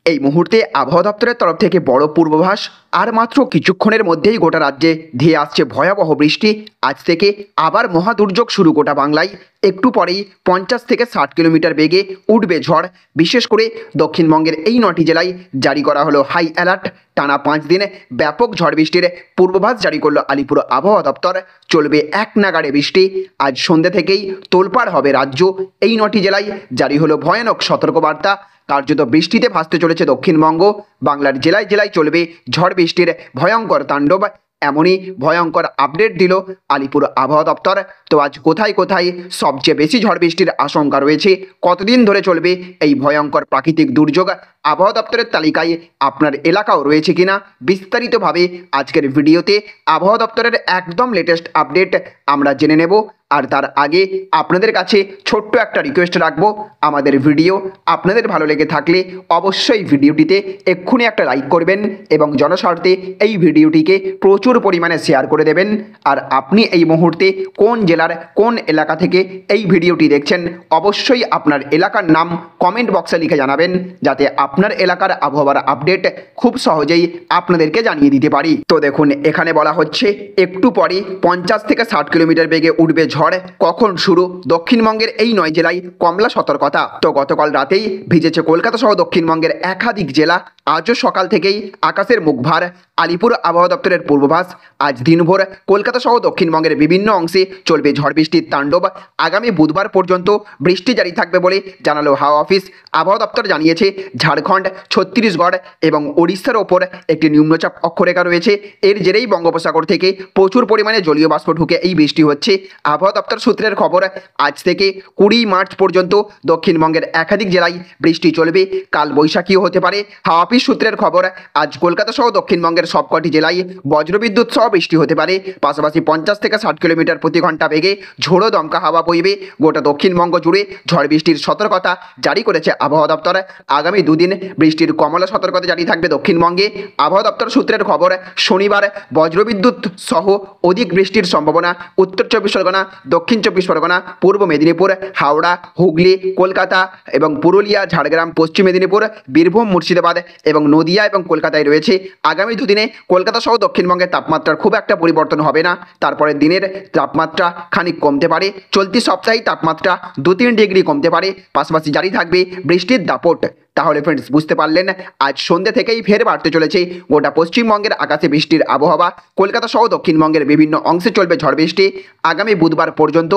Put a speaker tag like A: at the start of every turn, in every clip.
A: এই মুহূর্তে আবহাওয়া দপ্তরের তরফ থেকে বড় পূর্বাভাস। আর মাত্র কিছুক্ষণের মধ্যেই গোটা রাজ্যে ধেয়ে আসছে ভয়াবহ বৃষ্টি। আজ থেকে আবার মহাদুর্যোগ শুরু গোটা বাংলায়। একটু পরেই 50 থেকে 60 কিলোমিটার বেগে উঠবে ঝড়। বিশেষ করে দক্ষিণবঙ্গের এই 9টি জেলায় জারি করা হলো হাই অ্যালার্ট। টানা 5 দিন ব্যাপক ঝড় বৃষ্টির পূর্বাভাস জারি করলো আলিপুর আবহাওয়া দপ্তর। চলবে এক নাগাড়ে বৃষ্টি। আজ সন্ধ্যে থেকেই তোলপাড় হবে রাজ্য। এই 9টি জেলায় জারি হলো ভয়ানক সতর্কবার্তা। কার্যত বৃষ্টিতে ভাসতে চলেছে দক্ষিণবঙ্গ। বাংলার জেলায় জেলায় চলবে ঝড় বৃষ্টির ভয়ঙ্কর তাণ্ডব। এমনই ভয়ঙ্কর আপডেট দিল আলিপুর আবহাওয়া দপ্তর। তো আজ কোথায় কোথায় সবচেয়ে বেশি ঝড় বৃষ্টির আশঙ্কা রয়েছে, কতদিন ধরে চলবে এই ভয়ঙ্কর প্রাকৃতিক দুর্যোগ, আবহাওয়া দপ্তরের তালিকায় আপনার এলাকাও রয়েছে কিনা, বিস্তারিতভাবে আজকের ভিডিওতে আবহাওয়া দপ্তরের একদম লেটেস্ট আপডেট আমরা জেনে নেব। আর তার আগে আপনাদের কাছে ছোট্ট একটা রিকোয়েস্ট রাখবো, আমাদের ভিডিও আপনাদের ভালো লেগে থাকলে অবশ্যই ভিডিওটিতে এক্ষুনি একটা লাইক করবেন এবং জনস্বার্থে এই ভিডিওটিকে প্রচুর পরিমাণে শেয়ার করে দেবেন। আর আপনি এই মুহূর্তে কোন জেলার কোন এলাকা থেকে এই ভিডিওটি দেখছেন, অবশ্যই আপনার এলাকার নাম কমেন্ট বক্সে লিখে জানাবেন, যাতে আপনার এলাকার আবহাওয়ার আপডেট খুব সহজেই আপনাদেরকে জানিয়ে দিতে পারি। তো দেখুন, এখানে বলা হচ্ছে একটু পরে 50 থেকে 60 কিলোমিটার বেগে উঠবে ঝড়। কখন শুরু? দক্ষিণবঙ্গের এই 9 জেলায় কমলা সতর্কতা। তো গতকাল রাতেই ভিজেছে কলকাতা সহ দক্ষিণবঙ্গের একাধিক জেলা। আজও সকাল থেকেই আকাশের মুখভার। আলিপুর আবহাওয়া দপ্তরের পূর্বাভাস, আজ দিনভর কলকাতা সহ দক্ষিণবঙ্গের বিভিন্ন অংশে চলবে ঝড় বৃষ্টির তাণ্ডব। আগামী বুধবার পর্যন্ত বৃষ্টি জারি থাকবে বলে জানালো হাওয়া অফিস। আবহাওয়া দপ্তর জানিয়েছে ঝাড়খণ্ড, ছত্তিশগড় এবং ওড়িশার ওপর একটি নিম্নচাপ অক্ষরেখা রয়েছে। এর জেরেই বঙ্গোপসাগর থেকে প্রচুর পরিমাণে জলীয় বাষ্প ঢুকে এই বৃষ্টি হচ্ছে। আবহাওয়া দপ্তর সূত্রের খবর, আজ থেকে 20 মার্চ পর্যন্ত দক্ষিণবঙ্গের একাধিক জেলায় বৃষ্টি চলবে। কাল বৈশাখীও হতে পারে। হাওয়া অফিস সূত্রের খবর, আজ কলকাতা সহ দক্ষিণবঙ্গের সবকটি জেলায় বজ্রবিদ্যুৎ সহ বৃষ্টি হতে পারে। পাশাপাশি 50 থেকে 60 কিলোমিটার প্রতি ঘন্টা বেগে ঝোড়ো দমকা হাওয়া বইবে। গোটা দক্ষিণবঙ্গ জুড়ে ঝড় বৃষ্টির সতর্কতা জারি করেছে আবহাওয়া দপ্তর। আগামী দুদিন বৃষ্টির কমলা সতর্কতা জারি থাকবে দক্ষিণবঙ্গে। আবহাওয়া দপ্তর সূত্রের খবর, শনিবার বজ্রবিদ্যুৎ সহ অধিক বৃষ্টির সম্ভাবনা উত্তর 24 পরগনা, দক্ষিণ 24 পরগনা, পূর্ব মেদিনীপুর, হাওড়া, হুগলি, কলকাতা এবং পুরুলিয়া, ঝাড়গ্রাম, পশ্চিম মেদিনীপুর, বীরভূম, মুর্শিদাবাদ এবং নদিয়া এবং কলকাতায় রয়েছে। আগামী দুদিনে কলকাতা সহ দক্ষিণবঙ্গের তাপমাত্রার খুব একটা পরিবর্তন হবে না। তারপরের দিনের তাপমাত্রা খানিক কমতে পারে। চলতি সপ্তাহে তাপমাত্রা 2-3 ডিগ্রি কমতে পারে। পাশাপাশি জারি থাকবে বৃষ্টির দাপট। তাহলে ফ্রেন্ডস, বুঝতে পারলেন, আজ সন্ধ্যে থেকেই ফের বাড়তে চলেছে গোটা পশ্চিমবঙ্গের আকাশে বৃষ্টির আবহাওয়া। কলকাতা সহ দক্ষিণবঙ্গের বিভিন্ন অংশে চলবে ঝড় বৃষ্টি। আগামী বুধবার পর্যন্ত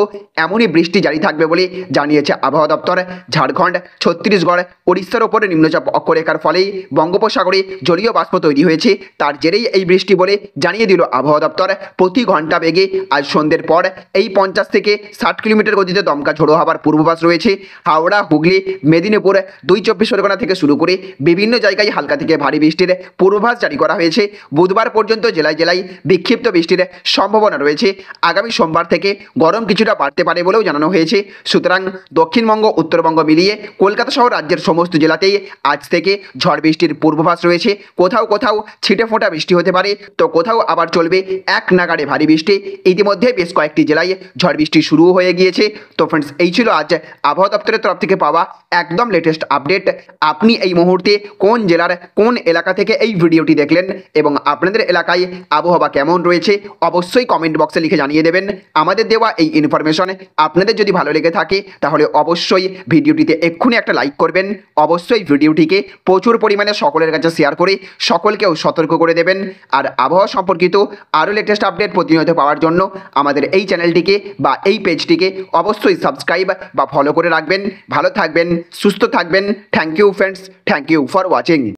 A: এমনই বৃষ্টি জারি থাকবে বলে জানিয়েছে আবহাওয়া দপ্তর। ঝাড়খণ্ড, ছত্তিশগড়, ওড়িশার ওপরে নিম্নচাপ অক্ষরেখার ফলেই বঙ্গোপসাগরে জলীয় বাষ্প তৈরি হয়েছে। তার জেরেই এই বৃষ্টি বলে জানিয়ে দিল আবহাওয়া দপ্তর। প্রতি ঘন্টা বেগে আজ সন্ধ্যের পর এই 50 থেকে 60 কিলোমিটার গতিতে দমকা ঝোড়ো হওয়ার পূর্বাভাস রয়েছে। হাওড়া, হুগলি, মেদিনীপুর, 2-24 পরগনা থেকে শুরু করে বিভিন্ন জায়গায় হালকা থেকে ভারী বৃষ্টির পূর্বাভাস জারি করা হয়েছে। বুধবার পর্যন্ত জেলায় জেলায় বিক্ষিপ্ত বৃষ্টির সম্ভাবনা রয়েছে। আগামী সোমবার থেকে গরম কিছুটা বাড়তে পারে বলেও জানানো হয়েছে। সুতরাং দক্ষিণবঙ্গ, উত্তরবঙ্গ মিলিয়ে কলকাতা সহ রাজ্যের সমস্ত জেলাতেই আজ থেকে ঝড় বৃষ্টির পূর্বাভাস রয়েছে। কোথাও কোথাও ছিটে ফোঁটা বৃষ্টি হতে পারে, তো কোথাও আবার চলবে এক নাগাড়ে ভারী বৃষ্টি। ইতিমধ্যে বেশ কয়েকটি জেলায় ঝড় বৃষ্টি শুরু হয়ে গিয়েছে। তো ফ্রেন্ডস, এই ছিল আজ আবহাওয়া দপ্তরের তরফ থেকে পাওয়া একদম লেটেস্ট আপডেট। আপনি এই মুহূর্তে কোন জেলার কোন এলাকা থেকে এই ভিডিওটি দেখলেন এবং আপনাদের এলাকায় আবহাওয়া কেমন রয়েছে, অবশ্যই কমেন্ট বক্সে লিখে জানিয়ে দেবেন। আমাদের দেওয়া এই ইনফরমেশন আপনাদের যদি ভালো লেগে থাকে তাহলে অবশ্যই ভিডিওটিতে এক্ষুনি একটা লাইক করবেন। অবশ্যই ভিডিওটিকে প্রচুর পরিমাণে সকলের কাছে শেয়ার করে সকলকেও সতর্ক করে দেবেন। আর আবহাওয়া সম্পর্কিত আরও লেটেস্ট আপডেট প্রতিনিয়ত পাওয়ার জন্য আমাদের এই চ্যানেলটিকে বা এই পেজটিকে অবশ্যই সাবস্ক্রাইব বা ফলো করে রাখবেন। ভালো থাকবেন, সুস্থ থাকবেন। Thank you friends, thank you for watching.